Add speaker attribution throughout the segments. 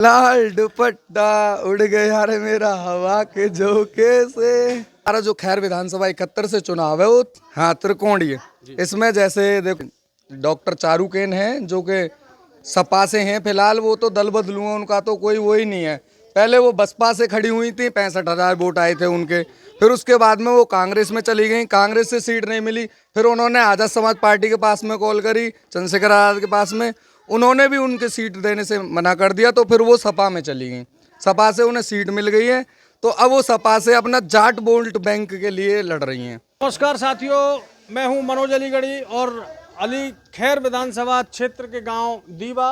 Speaker 1: लाल दुपट्टा उड़ गया रे मेरा हवा के झोंके से। हमारा जो खैर विधानसभा 71 से चुनाव है वो हाँ त्रिकोणीय। इसमें जैसे देखो डॉक्टर चारूकेन है जो कि सपा से हैं फिलहाल, वो तो दल बदलू उनका तो कोई वो ही नहीं है। पहले वो बसपा से खड़ी हुई थी, 65,000 वोट आए थे उनके। फिर उसके बाद में वो कांग्रेस में चली गई, कांग्रेस से सीट नहीं मिली। फिर उन्होंने आज़ाद समाज पार्टी के पास में कॉल करी, चंद्रशेखर आज़ाद के पास में, उन्होंने भी उनके सीट देने से मना कर दिया। तो फिर वो सपा में चली गई, सपा से उन्हें सीट मिल गई है। तो अब वो सपा से अपना जाट वोट बैंक के लिए लड़ रही हैं।
Speaker 2: नमस्कार साथियों, मैं हूं मनोज अलीगढ़ी और अली खैर विधानसभा क्षेत्र के गांव दीवा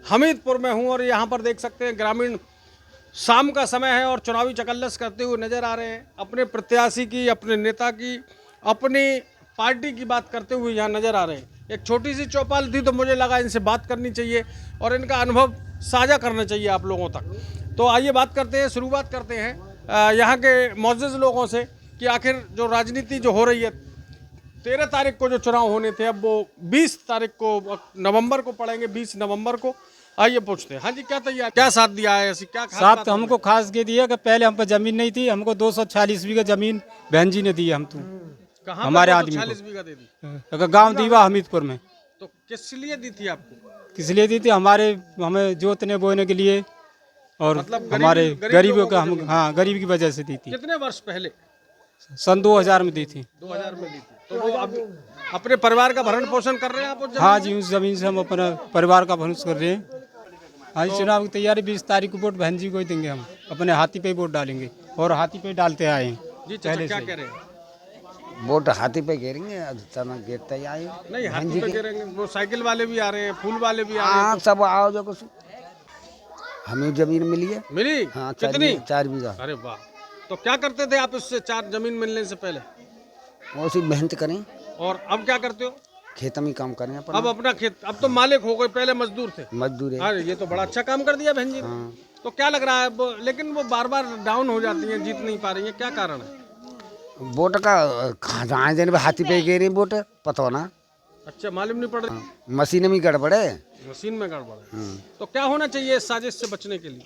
Speaker 2: हमीदपुर में हूं। और यहां पर देख सकते हैं ग्रामीण शाम का समय है और चुनावी चकल्लस करते हुए नजर आ रहे हैं। अपने प्रत्याशी की, अपने नेता की, अपनी पार्टी की बात करते हुए यहाँ नजर आ रहे हैं। एक छोटी सी चौपाल थी तो मुझे लगा इनसे बात करनी चाहिए और इनका अनुभव साझा करना चाहिए आप लोगों तक। तो आइए बात करते हैं, शुरुआत करते हैं यहाँ के मौजूद लोगों से कि आखिर जो राजनीति जो हो रही है, 13 तारीख को जो चुनाव होने थे अब वो 20 तारीख को नवंबर को पड़ेंगे, 20 नवंबर को। आइए पूछते हैं। हाँ जी, क्या तैयार, क्या साथ दिया है? ऐसी क्या
Speaker 3: साथ तो हमको खास के दिया कि पहले हम पर जमीन नहीं थी, हमको 240 बीघा जमीन बहन जी ने दी हम तो
Speaker 2: कहाँ
Speaker 3: हमारे
Speaker 2: पर
Speaker 3: आदमी
Speaker 2: 40 बीघा दे दी?
Speaker 3: को गांव दीवा हमीदपुर में।
Speaker 2: तो किस लिए दी थी आपको?
Speaker 3: किस लिए दी थी? हमें जोतने बोने के लिए और
Speaker 2: मतलब
Speaker 3: हमारे गरीबों
Speaker 2: लोगों
Speaker 3: का
Speaker 2: को
Speaker 3: हम हाँ गरीब की वजह से दी थी।
Speaker 2: कितने वर्ष पहले?
Speaker 3: सन 2000 में दी थी।
Speaker 2: 2000 में दी थी। तो वो अब अपने परिवार का भरण पोषण कर रहे हैं आप उस जमीन
Speaker 3: हाँ
Speaker 2: से?
Speaker 3: जी, उस जमीन से हम अपना परिवार का भरोसा कर रहे हैं। आज चुनाव की तैयारी 20 तारीख को वोट बहन जी को ही देंगे। हम अपने हाथी पे वोट डालेंगे और हाथी पे डालते आए हैं
Speaker 2: जी चाचा,
Speaker 3: पहले
Speaker 2: क्या
Speaker 3: से।
Speaker 2: कह रहे हैं?
Speaker 4: वोट हाथी पे गिरेंगे, तना गेट तैयार है।
Speaker 2: नहीं, हाथी पे कह रहे हैं। वो साइकिल वाले भी आ रहे हैं, फूल वाले भी आ रहे हैं।
Speaker 4: हाँ सब आओ जो कुछ हमें जमीन मिली है।
Speaker 2: मिली?
Speaker 4: हाँ
Speaker 2: कितनी?
Speaker 4: 4 बीघा।
Speaker 2: अरे वाह। तो क्या करते थे आप उससे 4 जमीन मिलने से पहले?
Speaker 4: उसी मेहनत करें,
Speaker 2: और अब क्या करते हो?
Speaker 4: खेत में काम करें अपन।
Speaker 2: अब अपना खेत, अब तो मालिक हो गए, पहले मजदूर थे।
Speaker 4: मजदूर है।
Speaker 2: हाँ, ये तो बड़ा अच्छा काम कर दिया बहन जी ने।
Speaker 4: हाँ।
Speaker 2: तो क्या लग रहा है लेकिन वो बार बार डाउन हो जाती हैं, जीत नहीं पा रही है, क्या कारण है?
Speaker 4: वोट का कहाँ देने पे हाथी पे गिरी वोट पता ना।
Speaker 2: अच्छा, मालूम नहीं पड़ रही।
Speaker 4: मशीन में गड़बड़ है।
Speaker 2: मशीन में गड़बड़ है। तो क्या होना चाहिए इस साजिश से बचने के लिए?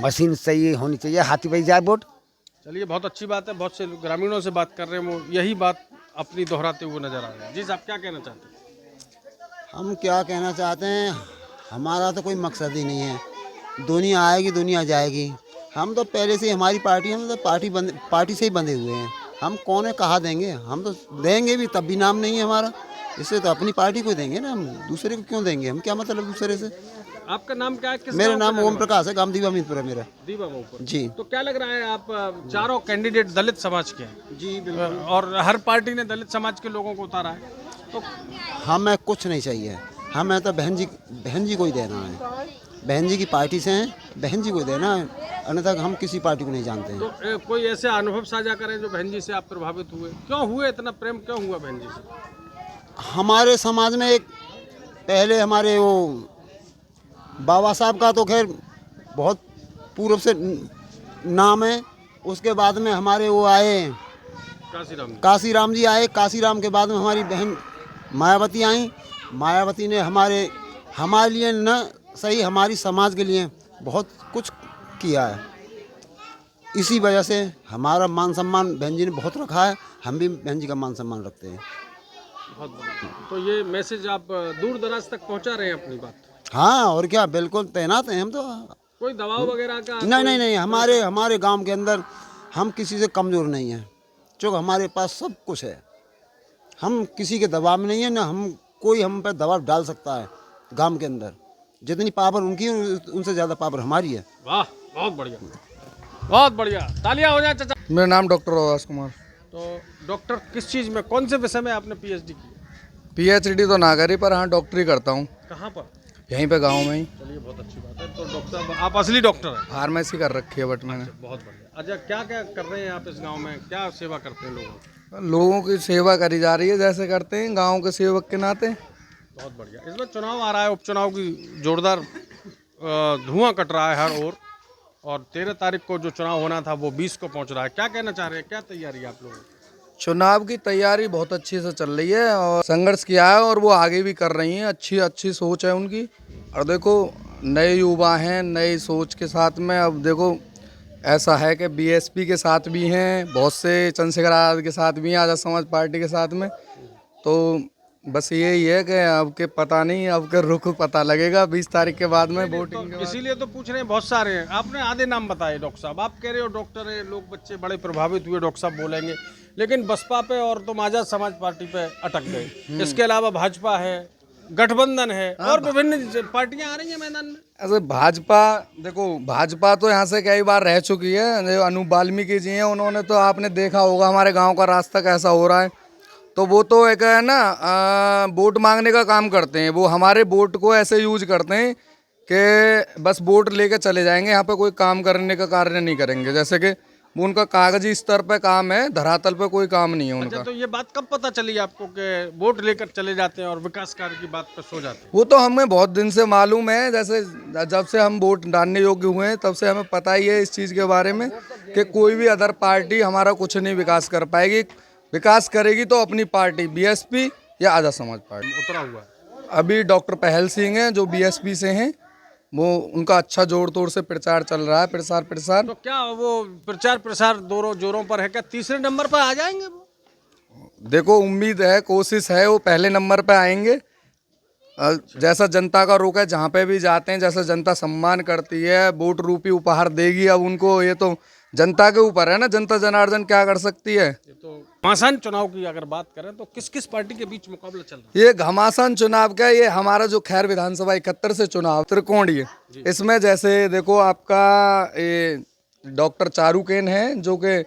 Speaker 4: मशीन सही होनी चाहिए, हाथी पे जाए वोट।
Speaker 2: चलिए, बहुत अच्छी बात है। बहुत से ग्रामीणों से बात कर रहे हैं, वो यही बात अपनी दोहराते हुए नजर आ रहे हैं। जी साहब, क्या कहना चाहते हैं?
Speaker 5: हम क्या कहना चाहते हैं, हमारा तो कोई मकसद ही नहीं है। दुनिया आएगी, दुनिया जाएगी। हम तो पहले से हमारी पार्टी, हम तो पार्टी से ही बंधे हुए हैं। हम कौन है, कहाँ देंगे? हम तो देंगे भी तब भी नाम नहीं है हमारा। इससे तो अपनी पार्टी को देंगे ना, हम दूसरे को क्यों देंगे? हम क्या मतलब दूसरे से?
Speaker 2: आपका नाम क्या है? किस
Speaker 5: मेरा
Speaker 2: गांव
Speaker 5: नाम
Speaker 2: का
Speaker 5: ओम प्रकाश है, गांव दीवा हमीदपुर है मेरा।
Speaker 2: दीवा ऊपर।
Speaker 5: जी।
Speaker 2: तो क्या लग रहा है, आप चारों कैंडिडेट दलित समाज के हैं? जी बिल्कुल। और हर पार्टी ने दलित समाज के लोगों को उतारा है। तो
Speaker 5: हमें कुछ नहीं चाहिए, हमें तो बहन जी को ही देना है। बहन जी की पार्टी से हैं, बहन जी को देना है, अन्यथा हम किसी पार्टी को नहीं जानते हैं।
Speaker 2: तो कोई ऐसे अनुभव साझा करें जो बहन जी से आप प्रभावित हुए? क्यों हुए, इतना प्रेम क्यों हुआ बहन जी से?
Speaker 5: हमारे समाज में एक पहले हमारे वो बाबा साहब का तो खैर बहुत पूर्व से नाम है। उसके बाद में हमारे वो आए काशीराम जी आए। काशीराम के बाद में हमारी बहन मायावती आई। मायावती ने हमारे लिए न सही, हमारी समाज के लिए बहुत कुछ किया है। इसी वजह से हमारा मान सम्मान बहन जी ने बहुत रखा है। हम भी बहन जी का मान सम्मान रखते हैं।
Speaker 2: बहुत बढ़िया। तो ये मैसेज आप दूर दराज तक पहुंचा रहे हैं अपनी बात?
Speaker 5: हाँ, और क्या, बिल्कुल तैनात हैं हम तो।
Speaker 2: कोई दबाव वगैरह का?
Speaker 5: नहीं, हमारे गांव के अंदर हम किसी से कमज़ोर नहीं हैं, चूँकि हमारे पास सब कुछ है। हम किसी के दबाव में नहीं है, ना कोई हम पर दबाव डाल सकता है। गांव के अंदर जितनी पावर उनकी है, उनसे ज़्यादा पावर हमारी है।
Speaker 2: वाह, बहुत बढ़िया, बहुत बढ़िया। तालियां हो जाए चाचा।
Speaker 1: मेरा नाम डॉक्टर आवास कुमार।
Speaker 2: तो डॉक्टर किस चीज़ में, कौन से विषय में आपने पीएचडी की?
Speaker 1: पीएचडी तो ना करी पर हाँ डॉक्टरी करता हूँ,
Speaker 2: कहाँ पर?
Speaker 1: यहीं पे गाँव में ही।
Speaker 2: चलिए, बहुत अच्छी बात है। तो डॉक्टर साहब, आप असली डॉक्टर हैं?
Speaker 1: फार्मेसी कर रखी है बट मैंने।
Speaker 2: बहुत बढ़िया। अच्छा, क्या क्या कर रहे हैं आप इस गांव में? क्या सेवा करते हैं लोगों की?
Speaker 1: लोगों की सेवा करी जा रही है जैसे करते हैं गाँव के सेवक के नाते।
Speaker 2: बहुत बढ़िया। इस बार चुनाव आ रहा है, उपचुनाव की जोरदार धुआं कट रहा है हर ओर, और 13 तारीख को जो चुनाव होना था वो 20 को पहुंच रहा है। क्या कहना चाह रहे हैं, क्या तैयारी है आप लोगों की?
Speaker 1: चुनाव की तैयारी बहुत अच्छी से चल रही है और संघर्ष किया है और वो आगे भी कर रही हैं। अच्छी सोच है उनकी। और देखो नए युवा हैं, नई सोच के साथ में। अब देखो ऐसा है कि बीएसपी के साथ भी हैं, बहुत से चंद्रशेखर आज़ाद के साथ भी हैं, आज़ाद समाज पार्टी के साथ में। तो बस यही है कि अब के पता नहीं, अब के रुख पता लगेगा 20 तारीख के बाद में वोटिंग के बाद।
Speaker 2: इसीलिए तो पूछ रहे हैं, बहुत सारे हैं। आपने आधे नाम बताए डॉक्टर साहब, आप कह रहे हो डॉक्टर है, लोग बच्चे बड़े प्रभावित हुए, डॉक्टर साहब बोलेंगे, लेकिन बसपा पे और तुम आज़ाद समाज पार्टी पे अटक गए। इसके अलावा भाजपा है, गठबंधन है, और विभिन्न पार्टियां आ रही हैं मैदान में।
Speaker 1: ऐसे भाजपा, देखो भाजपा तो यहाँ से कई बार रह चुकी है। जो अनु वाल्मीकि जी हैं, उन्होंने तो आपने देखा होगा हमारे गांव का रास्ता कैसा हो रहा है। तो वो तो एक है ना, वोट मांगने का काम करते हैं। वो हमारे वोट को ऐसे यूज करते हैं कि बस वोट लेके चले जाएंगे, यहाँ पे कोई काम करने का कार्य नहीं करेंगे। जैसे कि वो उनका कागजी स्तर पे काम है, धरातल पे कोई काम नहीं है उनका।
Speaker 2: अच्छा, तो ये बात कब पता चली आपको कि वोट लेकर चले जाते हैं और विकास कार्य की बात पर सो जाते हैं?
Speaker 1: वो तो हमें बहुत दिन से मालूम है। जैसे जब से हम वोट डालने योग्य हुए हैं तब से हमें पता ही है इस चीज़ के बारे में कि कोई भी अदर पार्टी हमारा कुछ नहीं विकास कर पाएगी। विकास करेगी तो अपनी पार्टी बीएसपी या आज़ाद समाज पार्टी।
Speaker 2: उतरा हुआ है।
Speaker 1: अभी डॉक्टर पहल सिंह हैं जो बीएसपी से हैं, वो उनका अच्छा जोर तोड़ से प्रचार चल रहा है। प्रसार
Speaker 2: तो क्या वो प्रचार प्रसार दोनों जोरों पर है? क्या तीसरे नंबर पर आ जाएंगे वो?
Speaker 1: देखो उम्मीद है, कोशिश है वो पहले नंबर पे आएंगे। जैसा जनता का रुख है, जहाँ पे भी जाते हैं, जैसा जनता सम्मान करती है, वोट रूपी उपहार देगी। अब उनको ये तो जनता के ऊपर है ना, जनता जनार्दन क्या कर सकती है।
Speaker 2: ये तो घमासान चुनाव की अगर बात करें तो किस किस पार्टी के बीच मुकाबला चल रहा
Speaker 1: ये घमासान चुनाव का, ये हमारा जो खैर विधानसभा 71 से चुनाव त्रिकोणीय है। इसमें जैसे देखो आपका ये डॉक्टर चारूकेन है जो कि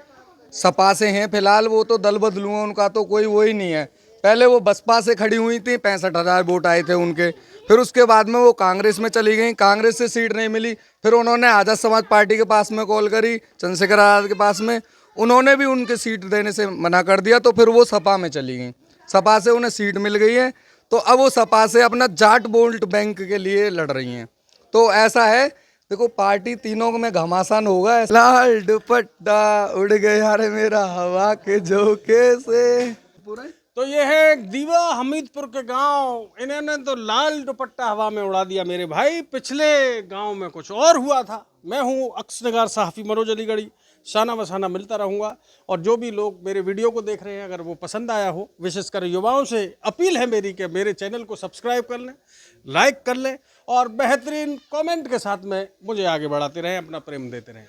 Speaker 1: सपा से हैं फिलहाल। वो तो दल बदलू हैं, उनका तो कोई वो ही नहीं है। पहले वो बसपा से खड़ी हुई थी, 65,000 वोट आए थे उनके। फिर उसके बाद में वो कांग्रेस में चली गई, कांग्रेस से सीट नहीं मिली। फिर उन्होंने आज़ाद समाज पार्टी के पास में कॉल करी, चंद्रशेखर आज़ाद के पास में, उन्होंने भी उनके सीट देने से मना कर दिया। तो फिर वो सपा में चली गई, सपा से उन्हें सीट मिल गई है। तो अब वो सपा से अपना जाट वोट बैंक के लिए लड़ रही हैं। तो ऐसा है, देखो पार्टी तीनों में घमासान होगा। लाल दुपट्टा उड़ गया रे मेरा हवा के झोंके से। पूरा
Speaker 2: तो ये है दीवा हमीदपुर के गांव, इन्होंने तो लाल दुपट्टा हवा में उड़ा दिया मेरे भाई। पिछले गांव में कुछ और हुआ था। मैं हूं अक्सनगार सहाफ़ी मनोज अलीगढ़ी, शाना बसाना मिलता रहूंगा। और जो भी लोग मेरे वीडियो को देख रहे हैं, अगर वो पसंद आया हो, विशेषकर युवाओं से अपील है मेरी कि मेरे चैनल को सब्सक्राइब कर लें, लाइक कर लें और बेहतरीन कमेंट के साथ में मुझे आगे बढ़ाते रहें, अपना प्रेम देते रहें।